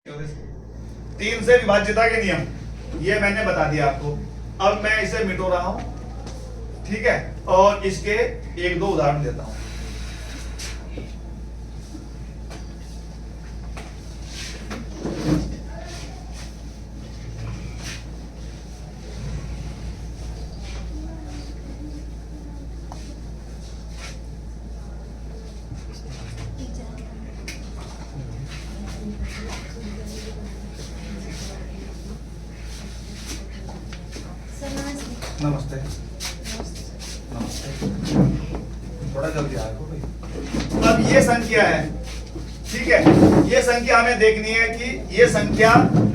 तीन से विभाज्यता के नियम ये मैंने बता दिया आपको। अब मैं इसे मिटो रहा हूं, ठीक है, और इसके एक दो उदाहरण देता हूं। नमस्ते नमस्ते, थोड़ा जल्दी आया भाई। अब ये संख्या है, ठीक है, ये संख्या हमें देखनी है कि ये संख्या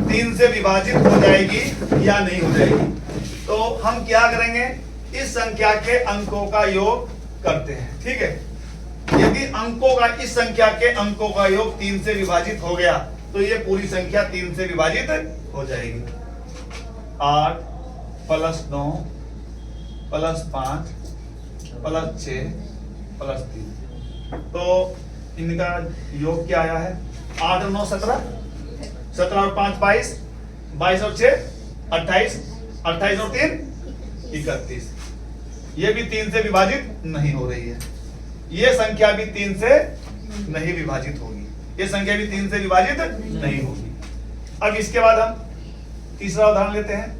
3 से विभाजित हो जाएगी या नहीं हो जाएगी। तो हम क्या करेंगे, इस संख्या के अंकों का योग करते हैं, ठीक है। यदि अंकों का, इस संख्या के अंकों का योग 3 से विभाजित हो गया तो ये पूरी संख्या 3 से विभाजित हो जाएगी। 8 + 9 + 5 + 6 + 3, तो इनका योग क्या आया है? 8 और 9 17, 17 और 5 22, 22 और 6 28, 28 और 3 31। ये भी 3 से विभाजित नहीं हो रही है। ये संख्या भी 3 से नहीं विभाजित होगी, ये संख्या भी 3 से विभाजित नहीं होगी। अब इसके बाद हम तीसरा उदाहरण लेते हैं।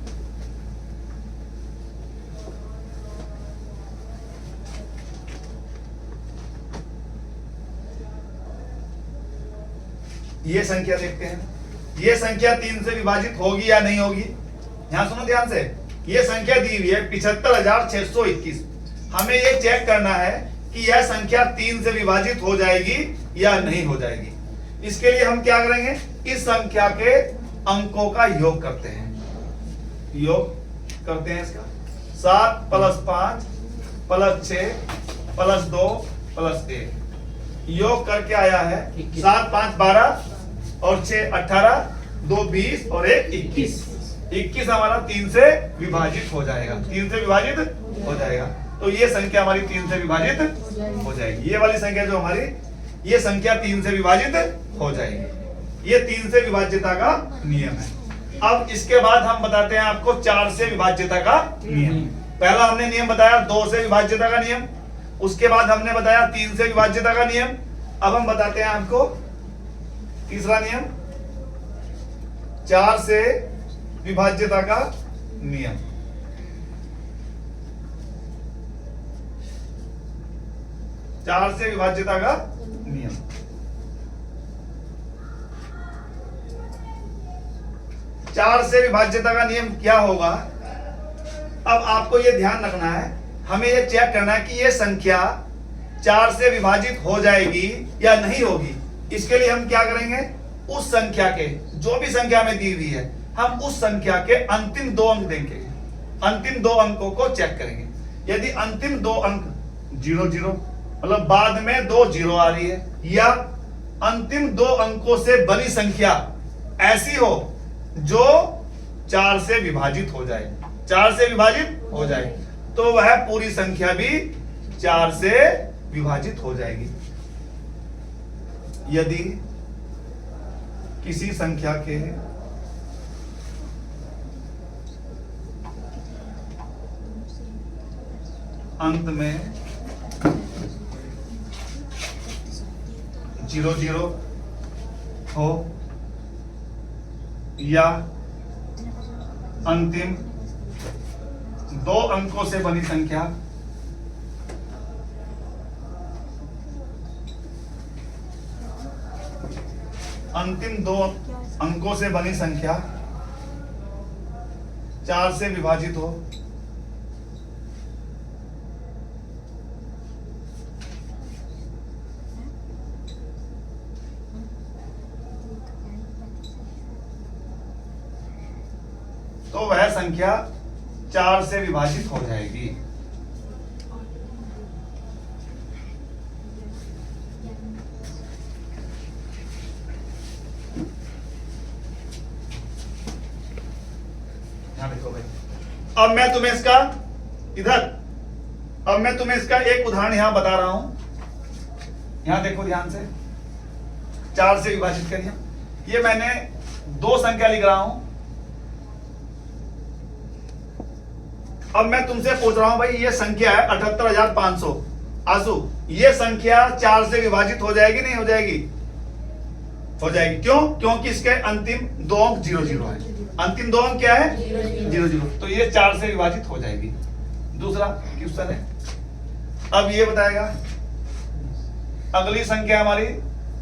ये संख्या देखते हैं, ये संख्या 3 से विभाजित होगी या नहीं होगी। यहां सुनो ध्यान से, ये संख्या दी हुई है 75,621। हमें ये चेक करना है कि यह संख्या 3 से विभाजित हो जाएगी या नहीं हो जाएगी। इसके लिए हम क्या करेंगे, इस संख्या के अंकों का योग करते हैं। योग करते हैं इसका 7 + 5 + 6 + 2 + 1। योग करके आया है 7 5 12 और 6 18, 2 20 और 1 21। 21 हमारा 3 से विभाजित हो जाएगा, 3 से विभाजित हो जाएगा। तो ये संख्या हमारी 3 से विभाजित हो जाएगी। ये वाली संख्या जो हमारी, ये संख्या 3 से विभाजित हो जाएगी। ये 3 से विभाज्यता का नियम है। अब इसके बाद हम बताते हैं आपको 4 से विभाज्यता का नियम। पहला हमने नियम बताया 2 से विभाज्यता का नियम, उसके बाद हमने बताया 3 से विभाज्यता का नियम। अब हम बताते हैं आपको तीसरा नियम, 4 से विभाज्यता का नियम। चार से विभाज्यता का नियम। चार से विभाज्यता का नियम क्या होगा? अब आपको यह ध्यान रखना है, हमें यह चेक करना है कि यह संख्या 4 से विभाजित हो जाएगी या नहीं होगी। इसके लिए हम क्या करेंगे, उस संख्या के, जो भी संख्या में दी हुई है, हम उस संख्या के अंतिम 2 अंक देंगे, अंतिम 2 अंकों को चेक करेंगे। यदि अंतिम 2 अंक 0 0, मतलब बाद में 2 0 आ रही है, या अंतिम 2 अंकों से बनी संख्या ऐसी हो जो 4 से विभाजित हो जाए, 4 से विभाजित हो जाए, तो वह पूरी संख्या भी 4 से विभाजित हो जाएगी। यदि किसी संख्या के अंत में 0 0 हो या अंतिम 2 अंकों से बनी संख्या अंतिम 2 अंकों से बनी संख्या 4 से विभाजित हो, तो वह संख्या 4 से विभाजित हो जाएगी। देखो भाई, अब मैं तुम्हें इसका एक उदाहरण यहां बता रहा हूं। यहां देखो ध्यान से, 4 से विभाजित करिए। ये मैंने दो संख्या लिख रहा हूं। अब मैं तुमसे पूछ रहा हूं भाई, ये संख्या है 78,500। आंसू, ये संख्या 4 से विभाजित हो जाएगी नहीं हो जाएगी? हो जाएगी। क्यों? क्योंकि इसके अंतिम दो अंक 00 है। अंतिम दो अंक क्या है? 00। तो ये 4 से विभाजित हो जाएगी। दूसरा क्वेश्चन है, अब ये बताएगा, अगली संख्या हमारी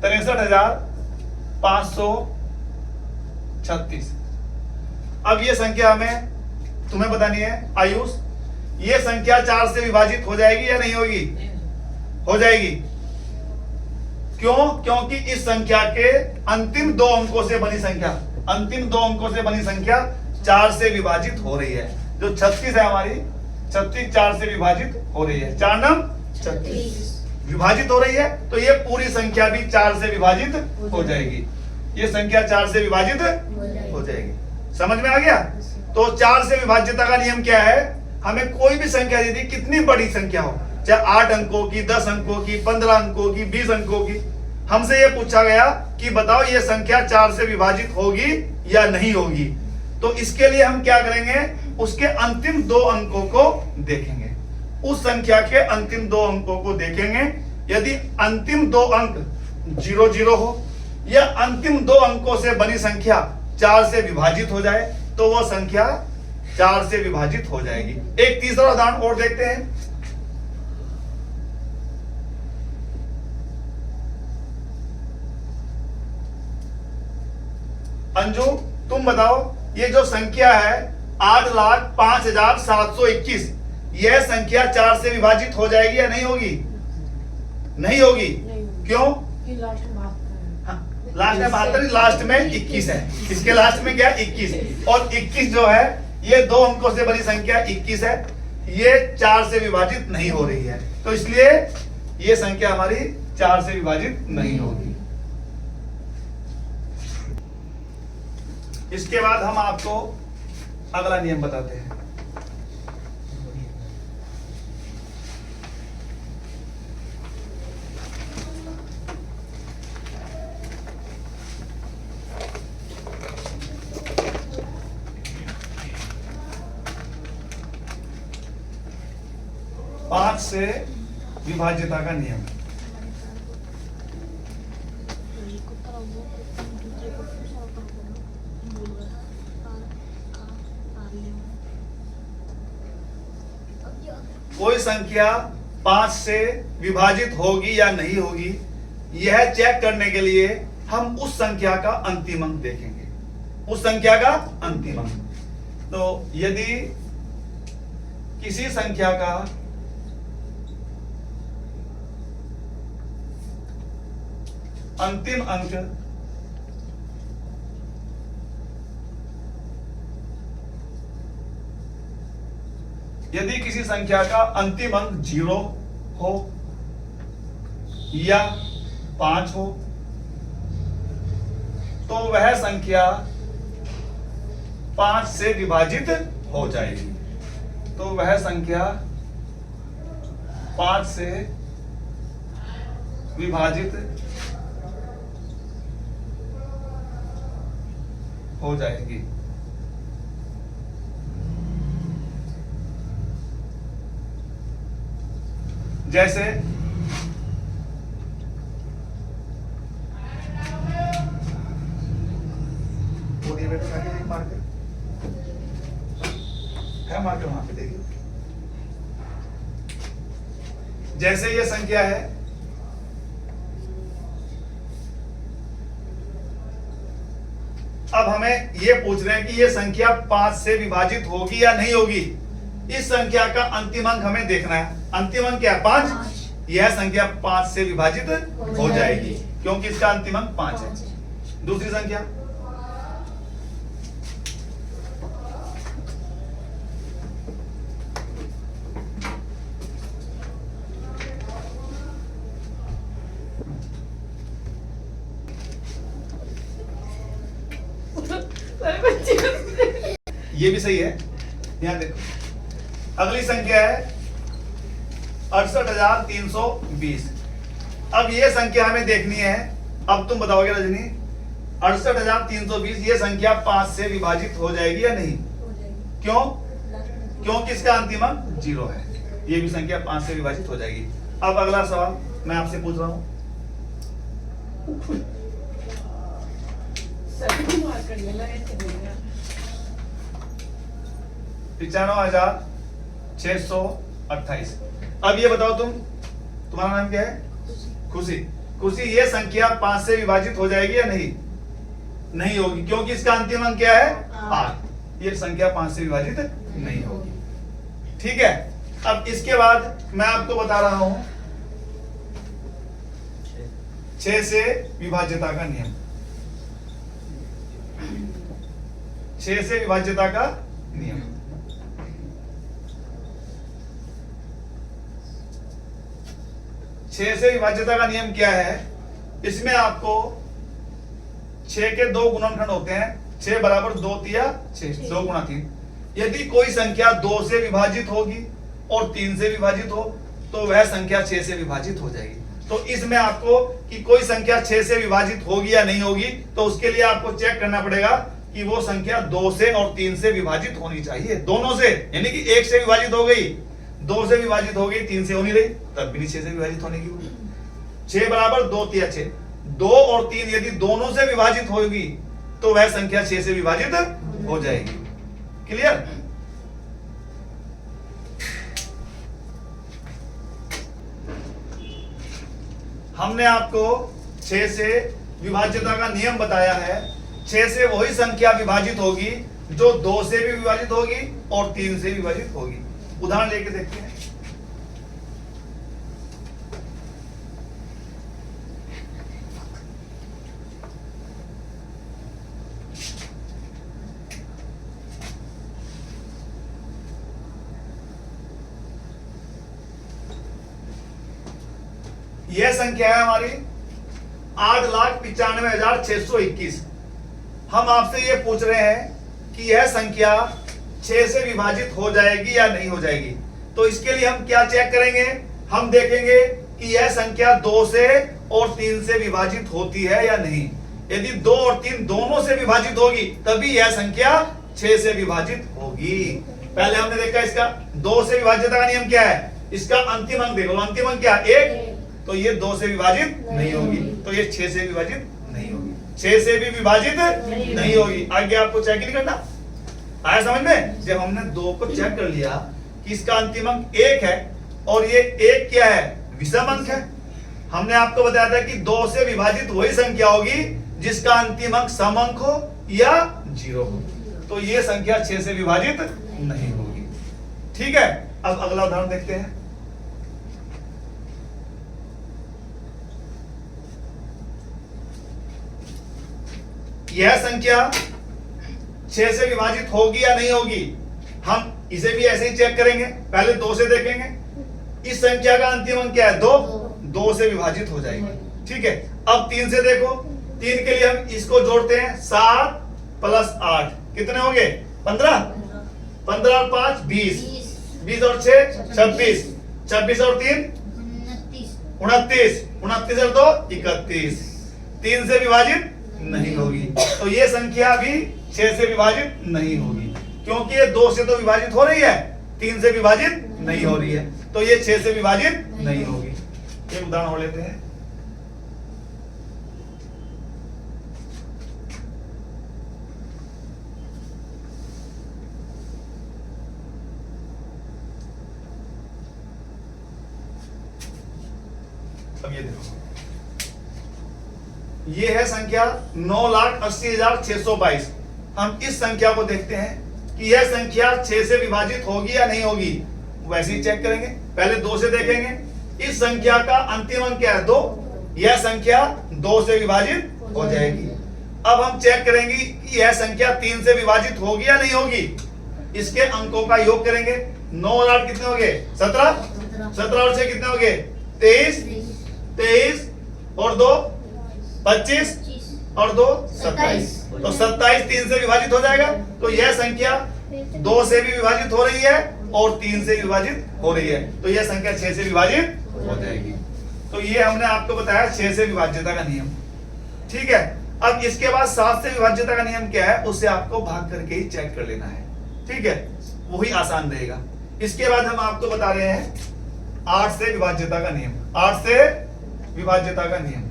63,536। अब ये संख्या हमें तुम्हें बतानी है आयुष, ये संख्या 4 से विभाजित हो जाएगी या नहीं होगी? हो जाएगी। क्यों? क्योंकि इस संख्या के अंतिम दो अंकों से बनी संख्या, अंतिम दो अंकों से बनी संख्या 4 से विभाजित हो रही है। जो 36 है हमारी, 36 4 से विभाजित हो रही है। 4 नम 36 विभाजित हो रही है, तो ये पूरी संख्या भी 4 से विभाजित हो जाएगी। ये संख्या 4 से विभाजित हो जाएगी। समझ में आ गया? तो 4 से विभाज्यता का नियम क्या है? हमें कोई भी संख्या यदि कितनी बड़ी संख्या हो, चाहे 8 अंकों की, 10 अंकों की, 15 अंकों की, 20 अंकों की, हमसे यह पूछा गया कि बताओ ये संख्या 4 से विभाजित होगी या नहीं होगी। तो इसके लिए हम क्या करेंगे? उसके अंतिम दो अंकों को देखेंगे, उस संख्या के अंतिम दो अंकों को देखेंगे। यदि अंतिम दो अंक 00 हो या अंतिम दो अंकों से बनी संख्या 4 से विभाजित हो जाए, तो वह संख्या 4 से विभाजित हो जाएगी। एक तीसरा उदाहरण और देखते हैं। अंजू, तुम बताओ, ये जो संख्या है 8,05,721, यह संख्या 4 से विभाजित हो जाएगी या नहीं होगी? नहीं होगी। क्यों? लास्ट में 72, लास्ट में 21 है। इसके लास्ट में क्या है? 21। और 21 जो है, ये दो अंकों से बनी संख्या 21 है, ये 4 से विभाजित नहीं हो रही है। तो इसलिए ये संख्या हमारी 4 से विभाजित नहीं होगी। इसके बाद हम आपको अगला नियम बताते हैं। पांच से विभाज्यता का नियम। कोई संख्या 5 से विभाजित होगी या नहीं होगी, यह चेक करने के लिए हम उस संख्या का अंतिम अंक देखेंगे, उस संख्या का अंतिम अंक। तो यदि किसी संख्या का अंतिम अंक यदि किसी संख्या का अंतिम अंक 0 हो या 5 हो, तो वह संख्या 5 से विभाजित हो जाएगी। तो वह संख्या 5 से विभाजित हो जाएगी। जैसे मार्कर है, मार्कर वहां पे देखिए। जैसे ये संख्या है, अब हमें ये पूछ रहे हैं कि ये संख्या 5 से विभाजित होगी या नहीं होगी। इस संख्या का अंतिम अंक हमें देखना है। अंतिम अंक क्या है? 5। यह संख्या 5 से विभाजित हो जाएगी क्योंकि इसका अंतिम अंक 5 है। दूसरी संख्या, ये भी सही है, ध्यान देखो। अगली संख्या है 68,320। अब ये संख्या हमें देखनी है। अब तुम बताओगे रजनी, 68,320 ये संख्या 5 से विभाजित हो जाएगी या नहीं? क्यों? क्योंकि इसका अंतिम अंक 0 है। ये भी संख्या 5 से विभाजित हो जाएगी। अब अगला सवाल मैं आपसे पूछ रहा हूं। 95,628। अब ये बताओ तुम्हारा नाम क्या है? खुशी। खुशी, ये संख्या 5 से विभाजित हो जाएगी या नहीं? नहीं होगी, क्योंकि इसका अंतिम अंक क्या है? 8। ये संख्या 5 से विभाजित नहीं होगी। ठीक है। अब इसके बाद मैं आपको बता रहा हूं 6 से विभाज्यता का नियम। 6 से विभाज्यता का नियम। छह से विभाज्यता का नियम क्या है? इसमें आपको 6 के 2 गुणनखंड होते हैं। 6 बराबर 2 तिया 6, 2 गुणा 3। यदि कोई संख्या 2 से विभाजित होगी और 3 से विभाजित हो तो वह संख्या 6 से विभाजित हो जाएगी। तो इसमें आपको कि कोई संख्या 6 से विभाजित होगी या नहीं होगी, तो उसके लिए आपको चेक करना पड़ेगा कि वो संख्या 2 से और 3 से विभाजित होनी चाहिए, दोनों से। यानी कि 1 से विभाजित हो गई, 2 से विभाजित हो गई, 3 से हो नहीं रही, तब भी 6 से विभाजित होने की। 6 बराबर 2 तिया 6, 2 और 3 यदि दोनों से विभाजित होगी तो वह संख्या 6 से विभाजित हो जाएगी। क्लियर? हमने आपको 6 से विभाज्यता का नियम बताया है। 6 से वही संख्या विभाजित होगी जो 2 से भी विभाजित होगी और 3 से विभाजित होगी। उदाहरण लेके देखते हैं। यह संख्या है हमारी 8,95,621। हम आपसे यह पूछ रहे हैं कि यह संख्या 6 से विभाजित हो जाएगी या नहीं हो जाएगी। तो इसके लिए हम क्या चेक करेंगे? हम देखेंगे कि यह संख्या 2 से और 3 से विभाजित होती है या नहीं। यदि 2 और 3 दोनों से विभाजित होगी तभी यह संख्या 6 से विभाजित होगी। पहले हमने देखा इसका 2 से विभाज्यता का नियम क्या है? इसका अंतिम अंक देखो। अंतिम अंक क्या? 1। तो ये 2 से विभाजित नहीं होगी, तो ये 6 से विभाजित नहीं होगी। 6 से भी विभाजित नहीं होगी। आगे आपको चेक नहीं करना। आया समझ में? जब हमने 2 को चेक कर लिया कि इसका अंतिम अंक 1 है और ये 1 क्या है? विषम अंक है। हमने आपको बताया था कि 2 से विभाजित वही संख्या होगी जिसका अंतिम अंक सम अंक हो या 0 हो। तो ये संख्या 6 से विभाजित नहीं होगी। ठीक है। अब अगला उदाहरण देखते हैं। यह संख्या 6 से विभाजित होगी या नहीं होगी, हम इसे भी ऐसे ही चेक करेंगे। पहले 2 से देखेंगे। इस संख्या का अंतिम अंक क्या है? 2। 2 से विभाजित हो जाएगी। ठीक है। अब 3 से देखो। 3 के लिए हम इसको जोड़ते हैं। 7 + 8 कितने हो गए? 15। 15 और 5 20। 20 और 6 26। 26 और 3 29। 29 और 2 31। 3 से विभाजित नहीं होगी। तो ये संख्या भी 6 से विभाजित नहीं होगी, क्योंकि ये 2 से तो विभाजित हो रही है, 3 से विभाजित नहीं हो रही है। तो ये 6 से विभाजित नहीं होगी। एक उदाहरण और लेते हैं। अब ये देखो, ये है संख्या 9,80,622। हम इस संख्या को देखते हैं कि यह संख्या 6 से विभाजित होगी या नहीं होगी। वैसे ही चेक करेंगे। पहले 2 से देखेंगे। इस संख्या का अंतिम अंक क्या है? 2। यह संख्या 2 से विभाजित हो जाएगी। अब हम चेक करेंगे कि यह संख्या 3 से विभाजित होगी या नहीं होगी। इसके अंकों का योग करेंगे। 9 और 8 कितने हो गए? 17। 17 और 6 कितने हो गए? 23। 23 और 2 25 और 2 27। तो 27 3 से विभाजित हो जाएगा। तो यह संख्या 2 से भी विभाजित हो रही है और 3 से विभाजित हो रही है। तो यह संख्या 6 से विभाजित हो जाएगी। तो ये हमने आपको बताया 6 से विभाज्यता का नियम। ठीक है। अब इसके बाद 7 से विभाज्यता का नियम क्या है, उसे आपको भाग करके ही चेक कर लेना है, ठीक है, वही आसान रहेगा। इसके बाद हम आपको बता रहे हैं 8 से विभाज्यता का नियम। 8 से विभाज्यता का नियम,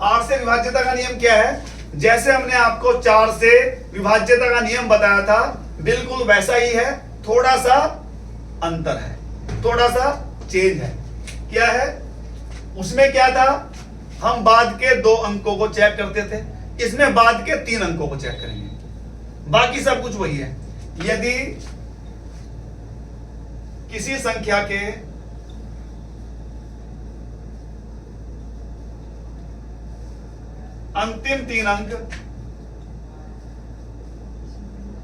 आठ से विभाज्यता का नियम क्या है, जैसे हमने आपको 4 से विभाज्यता का नियम बताया था, बिल्कुल वैसा ही है, थोड़ा सा अंतर है, थोड़ा सा चेंज है। क्या है उसमें, क्या था, हम बाद के 2 अंकों को चेक करते थे, इसमें बाद के 3 अंकों को चेक करेंगे, बाकी सब कुछ वही है। यदि किसी संख्या के अंतिम 3 अंक,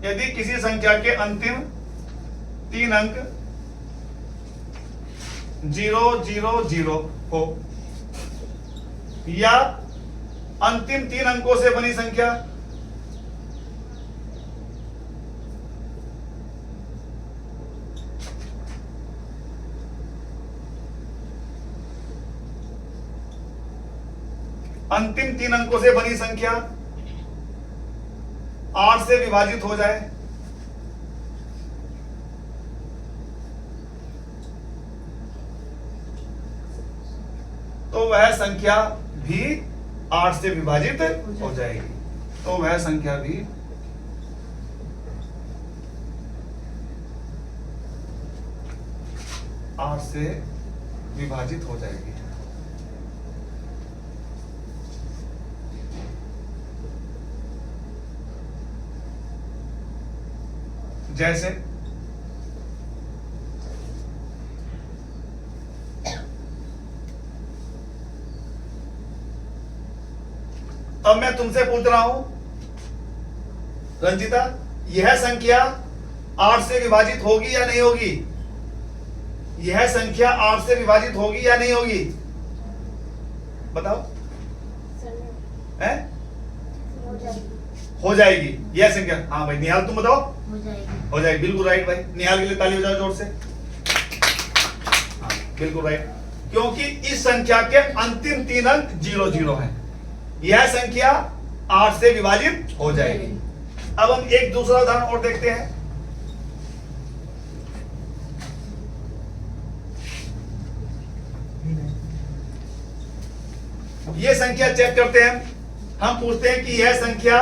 यदि किसी संख्या के अंतिम 3 अंक 0 0 0 हो, या अंतिम 3 अंकों से बनी संख्या अंतिम 3 अंकों से बनी संख्या 8 से विभाजित हो जाए, तो वह संख्या भी 8 से विभाजित हो जाएगी, तो वह संख्या भी 8 से विभाजित हो जाएगी। जैसे अब मैं तुमसे पूछ रहा हूं रंजिता, यह संख्या 8 से विभाजित होगी या नहीं होगी? यह संख्या 8 से विभाजित होगी या नहीं होगी? बताओ। है? हो जाएगी यह संख्या। हाँ भाई निहाल तुम बताओ। हो जाएगी, बिल्कुल राइट भाई, निहाल के लिए ताली बजाओ जोर से। हाँ, बिल्कुल राइट, क्योंकि इस संख्या के अंतिम 3 अंक 0 0 है, यह संख्या 8 से विभाजित हो जाएगी। अब हम एक दूसरा उदाहरण और देखते हैं। यह संख्या चेक करते हैं, हम पूछते हैं कि यह संख्या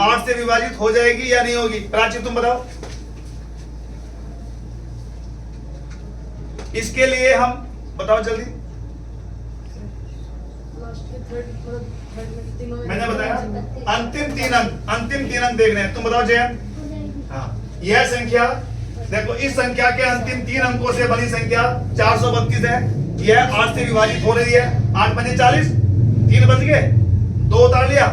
8 से विभाजित हो जाएगी या नहीं होगी। प्राची तुम बताओ। इसके लिए हम बताओ जल्दी। मैंने बताया अंतिम 3 अंक देख रहे हैं, तुम बताओ जयन। हाँ, यह संख्या देखो, इस संख्या के अंतिम 3 अंकों से बनी संख्या 432 है, यह 8 से विभाजित हो रही है। 8 पन्ने 40, 3 बच गए, 2 उतार लिया,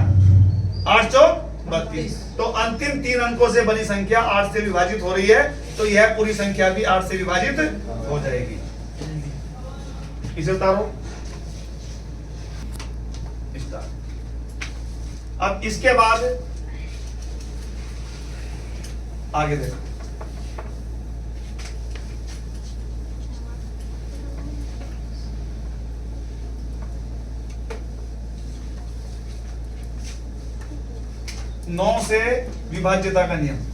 8 चौक 32। तो अंतिम 3 अंकों से बनी संख्या 8 से विभाजित हो रही है, तो यह पूरी संख्या भी 8 से विभाजित हो जाएगी। इसे उतारो। अब इसके बाद आगे देखो, नौ से विभाज्यता का नियम।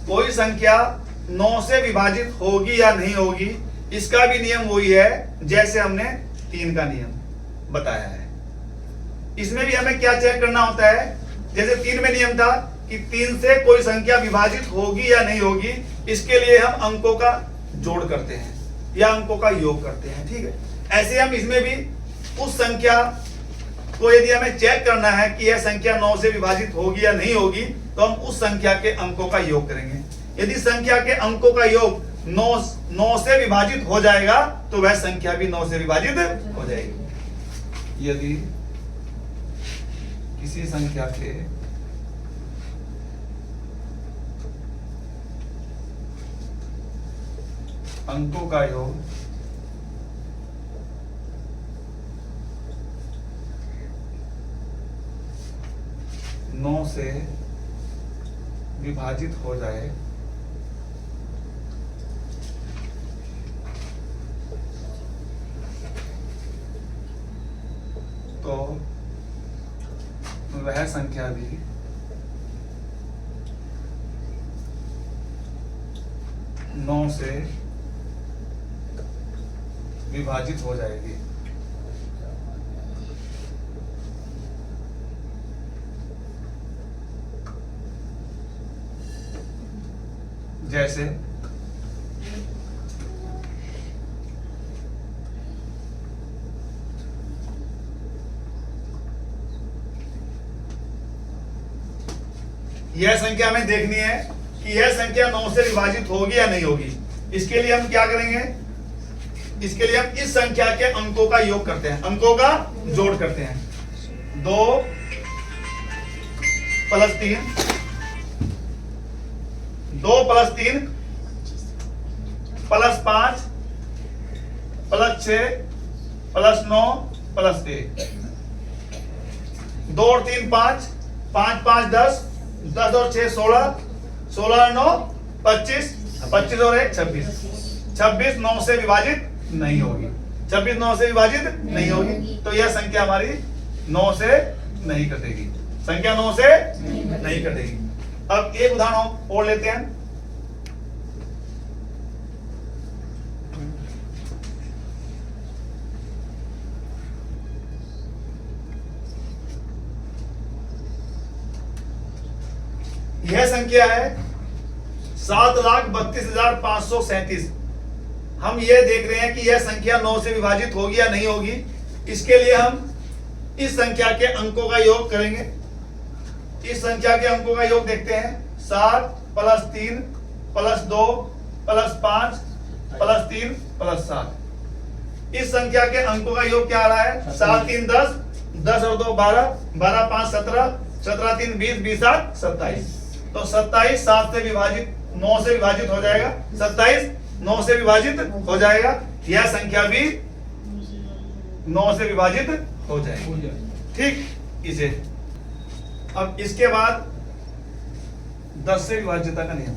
कोई संख्या 9 से विभाजित होगी या नहीं होगी, इसका भी नियम वही है जैसे हमने 3 का नियम बताया है। इसमें भी हमें क्या चेक करना होता है, जैसे 3 में नियम था कि 3 से कोई संख्या विभाजित होगी या नहीं होगी, इसके लिए हम अंकों का जोड़ करते हैं या अंकों का योग करते हैं, ठीक है। ऐसे हम इसमें भी उस संख्या को यदि हमें चेक करना है कि यह संख्या 9 से विभाजित होगी या नहीं होगी, तो हम उस संख्या के अंकों का योग करेंगे। यदि संख्या के अंकों का योग 9 से विभाजित हो जाएगा, तो वह संख्या भी 9 से विभाजित हो जाएगी। यदि किसी संख्या के अंकों का योग नौ से विभाजित हो जाए तो वह संख्या भी नौ से विभाजित हो जाएगी। जैसे यह संख्या हमें देखनी है कि यह संख्या 9 से विभाजित होगी या नहीं होगी। इसके लिए हम क्या करेंगे, इसके लिए हम इस संख्या के अंकों का योग करते हैं, अंकों का जोड़ करते हैं। 2 + 3, 2 + 3 + 5 + 6 + 9 + 1, 2 और 3 5, 5 5 10, 10 और 6 16, 16 और 9 25, 25 और 1 26, 26 9 से विभाजित नहीं होगी, 26 9 से विभाजित नहीं होगी, तो यह संख्या हमारी 9 से नहीं कटेगी, संख्या 9 से नहीं कटेगी। अब एक उदाहरण और लेते हैं। यह संख्या है 7,32,537। हम यह देख रहे हैं कि यह संख्या 9 से विभाजित होगी या नहीं होगी। इसके लिए हम इस संख्या के अंकों का योग करेंगे। इस संख्या के अंकों का योग देखते हैं। 7 + 3 + 2 + 5 + 3 + 7। इस संख्या के अंकों का योग क्या आ रहा है? 7 3 10, 10 और 2 12, 12 5 17, 17 3 20, 20 7 27। तो 27 7 से विभाजित 9 से विभाजित हो जाएगा, 27 9 से विभाजित हो जाएगा। यह संख्या भी 9 से विभाजित हो जाएगी। ठीक, इसे अब इसके बाद 10 से विभाज्यता का नियम।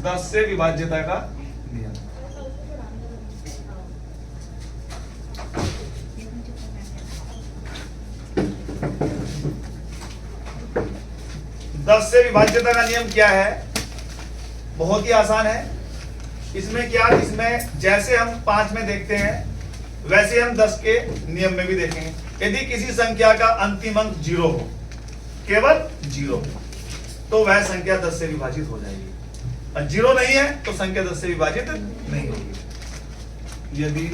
दस से विभाज्यता का नियम। दस से विभाज्यता का नियम क्या है? बहुत ही आसान है। इसमें क्या, इसमें जैसे हम 5 में देखते हैं वैसे हम 10 के नियम में भी देखेंगे। यदि किसी संख्या का अंतिम अंक 0 हो, केवल 0, तो वह संख्या 10 से विभाजित हो जाएगी। 0 नहीं है तो संख्या 10 से विभाजित नहीं होगी। यदि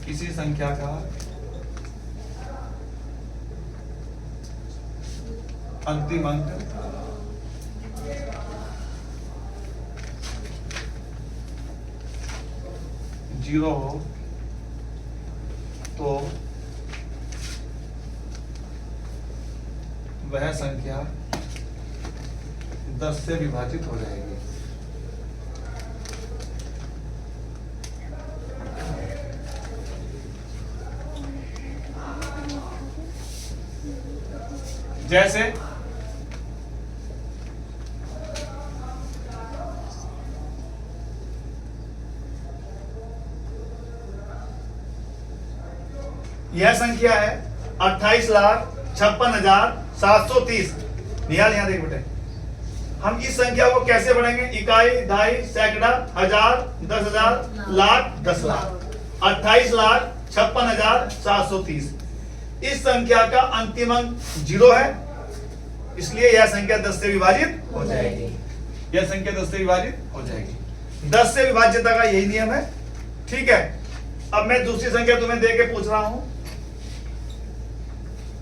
किसी संख्या का अंतिम अंक 0 हो तो वह संख्या 10 से विभाजित हो जाएगी। जैसे यह संख्या है 28,56,730। निहाल यहां देख बेटे, हम इस संख्या को कैसे बढ़ेंगे? इकाई, दहाई, सैकड़ा, हजार, 10,000, लाख, 10 लाख। 28,56,730। इस संख्या का अंतिम अंक 0 है, इसलिए यह संख्या 10 से विभाजित हो जाएगी। यह संख्या 10 से विभाजित हो जाएगी। 10 से विभाज्यता का यही नियम है। ठीक है, अब मैं दूसरी संख्या तुम्हें दे के पूछ रहा हूं,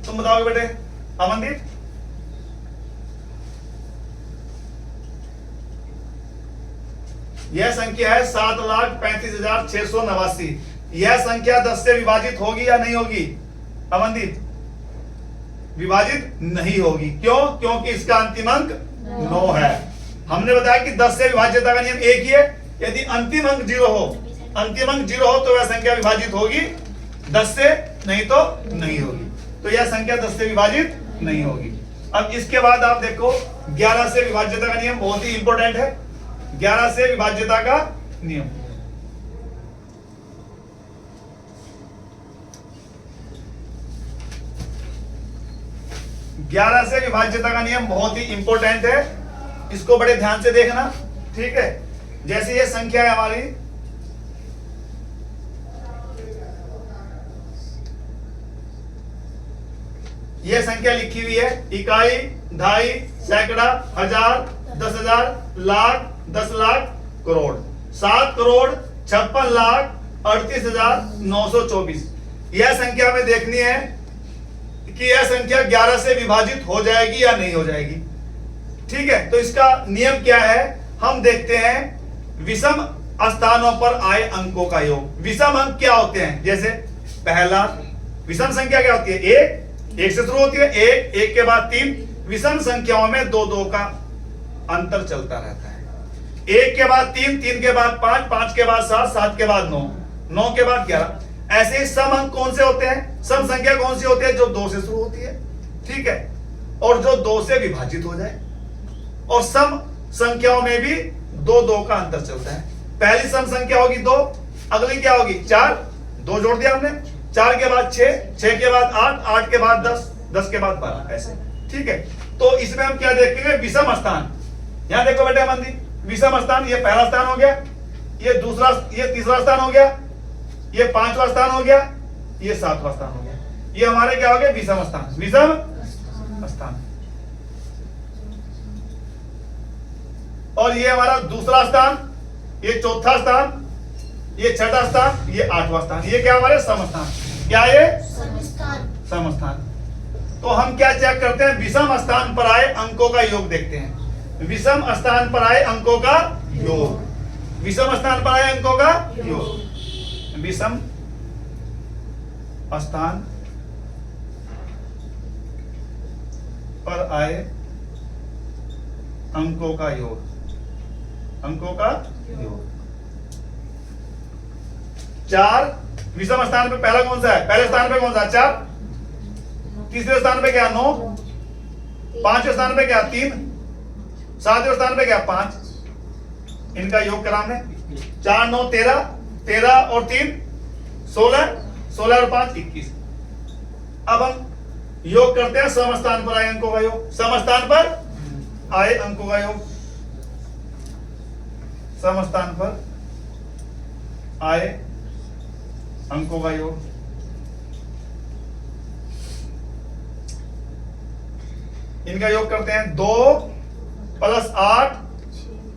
तुम बताओगे बेटे। अमनदीप, यह संख्या है 7,35,689। यह संख्या 10 से विभाजित होगी या नहीं होगी अमनदीप? विभाजित नहीं होगी। क्यों? क्योंकि इसका अंतिम अंक 9 है। हमने बताया कि 10 से विभाज्यता का नियम एक ही है, यदि अंतिम अंक 0 हो, अंतिम अंक 0 हो तो वह संख्या विभाजित होगी 10 से, नहीं तो नहीं होगी। तो यह संख्या 10 से विभाजित नहीं होगी। अब इसके बाद आप देखो 11 से विभाज्यता का नियम बहुत ही इंपॉर्टेंट है। 11 से विभाज्यता का नियम, ग्यारह से विभाज्यता का नियम बहुत ही इंपॉर्टेंट है, इसको बड़े ध्यान से देखना, ठीक है। जैसे ये संख्या है हमारी, ये संख्या लिखी हुई है, इकाई, ढाई, सैकड़ा, हजार, 10,000, लाख, 10 लाख, करोड़। 7,56,38,924। यह संख्या में देखनी है कि यह संख्या 11 से विभाजित हो जाएगी या नहीं हो जाएगी, ठीक है। तो इसका नियम क्या है, हम देखते हैं विषम स्थानों पर आए अंकों का योग। विषम अंक क्या होते हैं? जैसे पहला, विषम संख्या क्या होती है? एक से शुरू होती है, एक के बाद 3। विषम संख्याओं में 2 का अंतर चलता रहता है। 1 के बाद 3, 3 के बाद 5, 5 के बाद 7, 7 के बाद 9, 9 के बाद 11। ऐसे ही सम अंक कौन से होते हैं? सम संख्या कौन सी होती है? जो 2 से शुरू होती है, ठीक है, और जो 2 से विभाजित हो जाए। और सम संख्याओं में भी 2 का अंतर चलता है। पहली सम संख्या होगी 2, अगली क्या होगी? 4, 2 जोड़ दिया हमने, 4 के बाद 6, 6 के बाद 8, 8 के बाद 10, 10 के बाद 12, ऐसे, ठीक है। तो इसमें हम क्या देखेंगे? विषम स्थान। यहां देखो बेटे मंदी, विषम स्थान, ये पहला स्थान हो गया, ये दूसरा, ये तीसरा स्थान हो गया, ये 5वां स्थान हो गया, ये 7वां स्थान हो गया। ये हमारे क्या हो गए? विषम स्थान, विषम स्थान। और ये हमारा दूसरा स्थान, ये चौथा स्थान, ये छठा स्थान, ये 8वां स्थान। ये क्या हमारे समस्थान? क्या ये? समस्थान। तो हम क्या चेक करते हैं? विषम स्थान पर आए अंकों का योग देखते हैं। विषम स्थान पर आए अंकों का योग, विषम स्थान पर आए अंकों का योग, विषम स्थान पर आए अंकों का योग, अंकों का योग। 4 विषम स्थान पे पहला कौन सा है? पहले स्थान पे कौन सा? 4। तीसरे स्थान पे क्या? 9। 5वें स्थान पे क्या? 3। 7वें स्थान पे क्या? 5। इनका योग करा हमने। 4 9 13, 13 और 3 16, 16 और 5 21। अब हम योग करते हैं समस्थान पर आए अंकों का योग। समस्थान पर आए अंकों का योग, समस्थान पर आए अंकों का योग। इनका योग करते हैं 2 + 8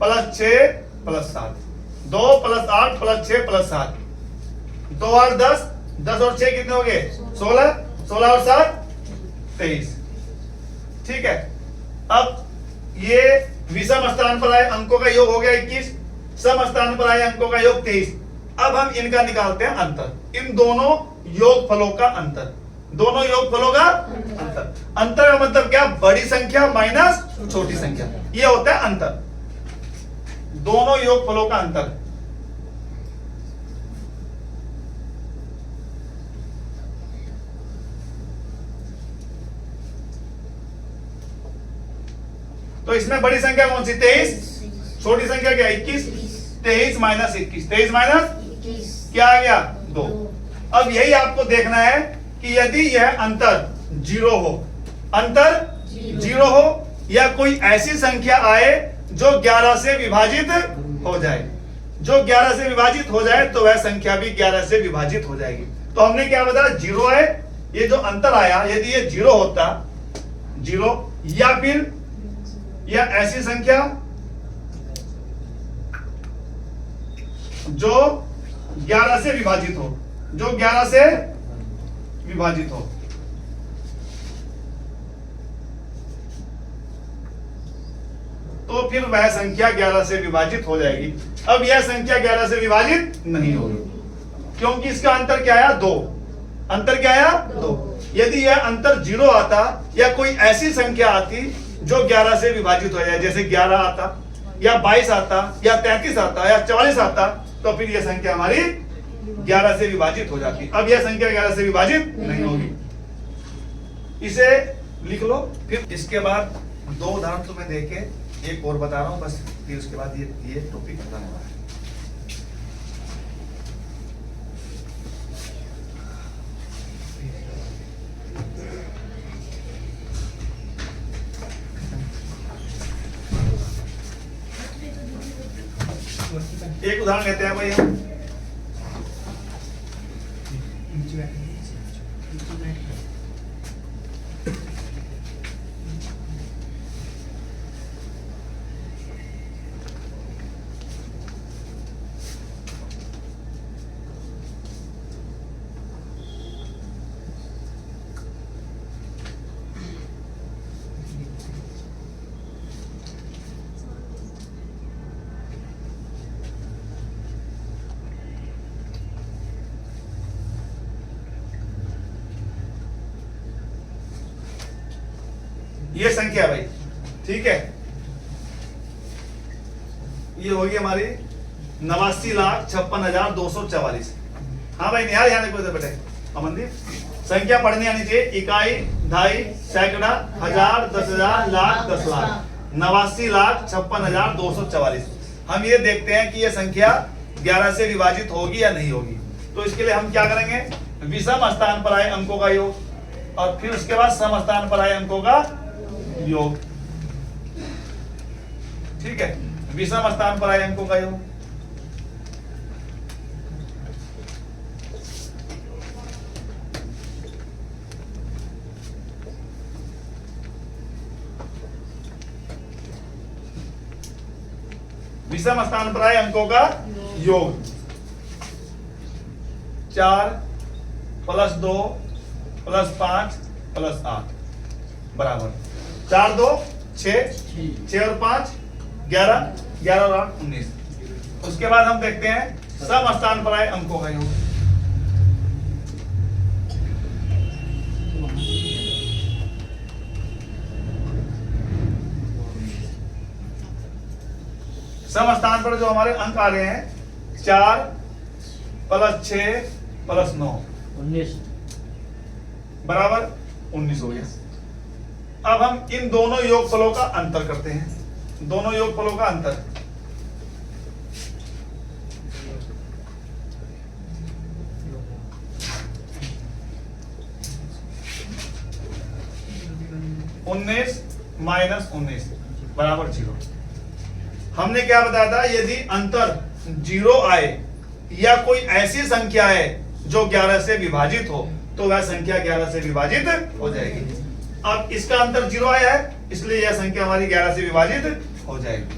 + 6 + 7। 2 + 8 + 6 + 7। 2 8 10, 10 और 6 कितने हो गए? 16, 16 और 7 23, ठीक है। अब ये विषम स्थान पर आए अंकों का योग हो गया 21, सम स्थान पर आए अंकों का योग 23। अब हम इनका निकालते हैं अंतर, इन दोनों योगफलों का अंतर, दोनों योगफलों का अंतर। अंतर का मतलब क्या? बड़ी संख्या माइनस छोटी संख्या, ये होता है अंतर, दोनों योगफलों का अंतर। तो इसमें बड़ी संख्या कौन सी? 23। छोटी संख्या क्या? 21। 23 - 21, 23 - क्या आ गया? 2। अब यही आपको देखना है कि यदि यह अंतर 0 हो, अंतर 0 हो, या कोई ऐसी संख्या आए जो 11 से विभाजित हो जाए, जो 11 से विभाजित हो जाए, तो वह संख्या भी 11 से विभाजित हो जाएगी। तो हमने क्या बताया? 0 है, ये जो अंतर आया, यदि ये 0 होता, 0, या फिर या ऐसी संख्या जो 11 से विभाजित हो, जो 11 से विभाजित हो, तो फिर वह संख्या 11 से विभाजित हो जाएगी। अब यह संख्या 11 से विभाजित नहीं होगी, क्योंकि इसका अंतर क्या आया? 2। अंतर क्या आया? 2। यदि यह अंतर 0 आता या कोई ऐसी संख्या आती जो 11 से विभाजित हो जाए, जैसे 11 आता या 22 आता या 33 आता या 44 आता, तो फिर यह संख्या हमारी 11 से विभाजित हो जाती। अब यह संख्या 11 से विभाजित नहीं होगी। इसे लिख लो। फिर इसके बाद 2 उदाहरण तुम्हें देके एक और बता रहा हूं बस, फिर उसके बाद ये टॉपिक खत्म हो रहा है। एक उदाहरण लेते हैं भाई हम। ये संख्या भाई, ठीक है, ये होगी हमारी 89,56,244। हाँ भाई निहाल, यहाँ देखो बेटे अमनदीप, संख्या पढ़नी आनी चाहिए। इकाई, दहाई, सैकड़ा, हजार, 10,000, लाख, 10 लाख। 89,56,244। हम ये देखते हैं कि ये संख्या 11 से विभाजित होगी या नहीं होगी। तो इसके लिए हम क्या करेंगे? विषम स्थान पर आए अंकों का योग, और फिर उसके बाद सम स्थान पर आए अंकों का योग। ठीक है, विषम स्थान पर आए अंकों का योग। विषम स्थान पर आए अंकों का योग 4 + 2 + 5 + 8 बराबर 4 2 6 6 और 5 11 11 और 8 19। उसके बाद हम देखते हैं सम स्थान पर आए अंकों का योग। सम स्थान पर जो हमारे अंक आ रहे हैं 4 + 6 + 9 19 बराबर 19 हो गया। अब हम इन दोनों योगफलों का अंतर करते हैं। दोनों योगफलों का अंतर, उन्नीस - 19 बराबर 0। हमने क्या बताया था? यदि अंतर 0 आए या कोई ऐसी संख्या है जो 11 से विभाजित हो, तो वह संख्या 11 से विभाजित हो जाएगी। अब इसका अंतर 0 आया है, इसलिए यह संख्या हमारी 11 से विभाजित हो जाएगी।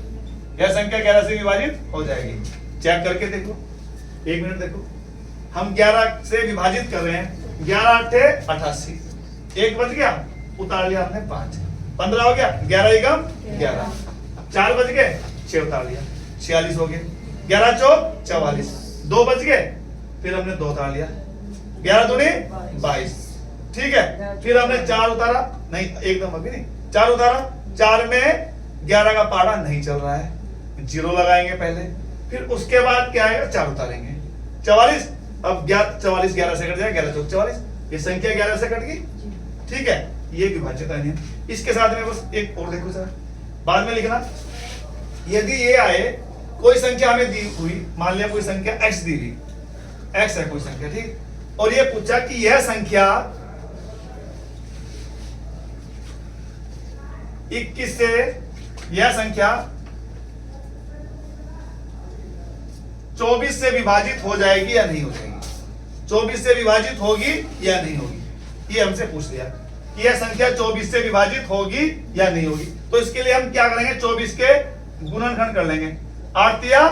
यह संख्या 11 से विभाजित हो जाएगी। चेक करके देखो, 1 मिनट देखो। हम 11 से विभाजित कर रहे हैं। 11 × 8 = 88, 1 बच गया, उतार लिया हमने 5, 15 हो गया। 11 एकम 11, 4 बच गए, 6 उतार लिया, 46 हो गए। 11 चौक 44, 2 बच गए, फिर हमने 2 उतार लिया, 11 दूनी 22। ठीक है, फिर हमने 4 उतारा, नहीं एकदम अभी नहीं, 4 उतारा। 4 में 11 का पारा नहीं चल रहा है, 0 लगाएंगे पहले, फिर उसके बाद क्या आएगा? 4 उतारेंगे, 44। अब 44 11 से कट जाएगा, 11 चौक 44, ये संख्या 11 से कट गई। ठीक है, ये विभाज्य का नियम। इसके साथ में बस एक और देखो सर, बाद में लिखना। यदि ये आए, कोई संख्या हमें दी हुई, मान लिया कोई संख्या x दी हुई, x है कोई संख्या, ठीक, और ये पूछा कि यह संख्या 21 से यह संख्या 24 से विभाजित हो जाएगी या नहीं हो जाएगी। 24 से विभाजित होगी या नहीं होगी, ये हमसे पूछ लिया कि यह संख्या 24 से विभाजित होगी या नहीं होगी। तो इसके लिए हम क्या करेंगे? 24 के गुणनखंड कर लेंगे। 8 तिया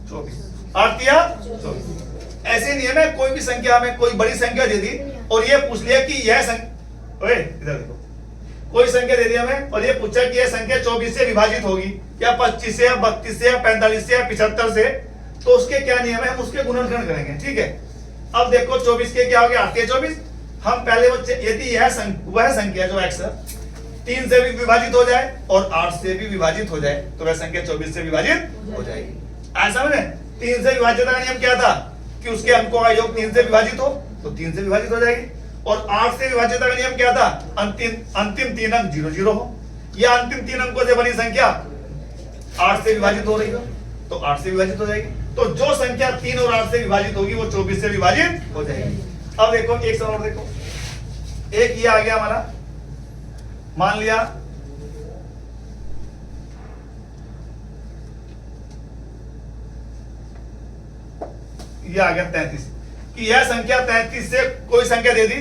24, 8 तिया 24। ऐसे नियम है, कोई भी संख्या में कोई बड़ी संख्या दे दी और ये पूछ लिया कि यह संख्या, इधर देखो, कोई संख्या दे दी हमें और ये पूछा कि यह संख्या 24 से विभाजित होगी या 25 से या 32 से या 45 से या 75 से, तो उसके क्या नियम है, हम उसके गुणनखंड करेंगे। ठीक है, अब देखो 24 के क्या हो गया, 8 के 24। हम पहले यदि यह वह संख्या जो x 3 से भी विभाजित हो जाए और 8 से भी विभाजित हो जाए तो वह संख्या 24 से विभाजित हो जाएगी। ऐसा में 3 से विभाजित का नियम क्या था कि उसके अंकों का योग 3 से विभाजित हो तो 3 से विभाजित हो जाएगी, और 8 से विभाजित का नियम क्या था, अंतिम 3 अंक 0 0 हो, या अंतिम 3 अंकों से बनी संख्या 8 से विभाजित हो रही हो तो 8 से विभाजित हो जाएगी। तो जो संख्या 3 और 8 से विभाजित होगी वो 24 से विभाजित हो जाएगी। अब देखो एक सवाल और देखो, एक ये आ गया हमारा, मान लिया ये आ गया 33 कि यह संख्या 33 से कोई संख्या दे दी,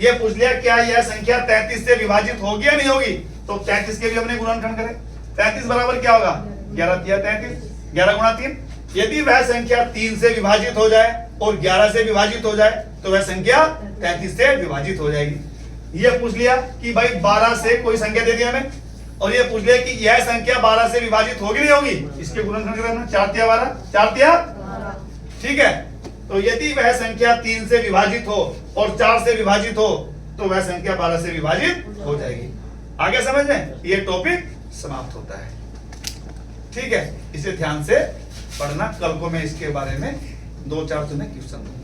ये पूछ लिया क्या यह संख्या 33 से विभाजित होगी या नहीं होगी, तो 33 के भी हमने गुणनखंड करे। 33 बराबर क्या होगा, 11 तिया 33, 11 गुणा 3। यदि वह संख्या 3 से विभाजित हो जाए और 11 से विभाजित हो जाए तो वह संख्या 33 से विभाजित हो जाएगी। ये पूछ लिया कि भाई 12 से कोई संख्या दे दी हमें और ये पूछ लिया कि यह संख्या 12 से विभाजित होगी नहीं होगी, इसके गुणनखंड करना, 4 तिया 12, 4 तिया, ठीक है। तो यदि वह संख्या 3 से विभाजित हो और 4 से विभाजित हो तो वह संख्या 12 से विभाजित हो जाएगी। आगे समझ में, ये टॉपिक समाप्त होता है। ठीक है, इसे ध्यान से पढ़ना, कल को मैं इसके बारे में 2-4 तुम्हें क्वेश्चन दूंगा।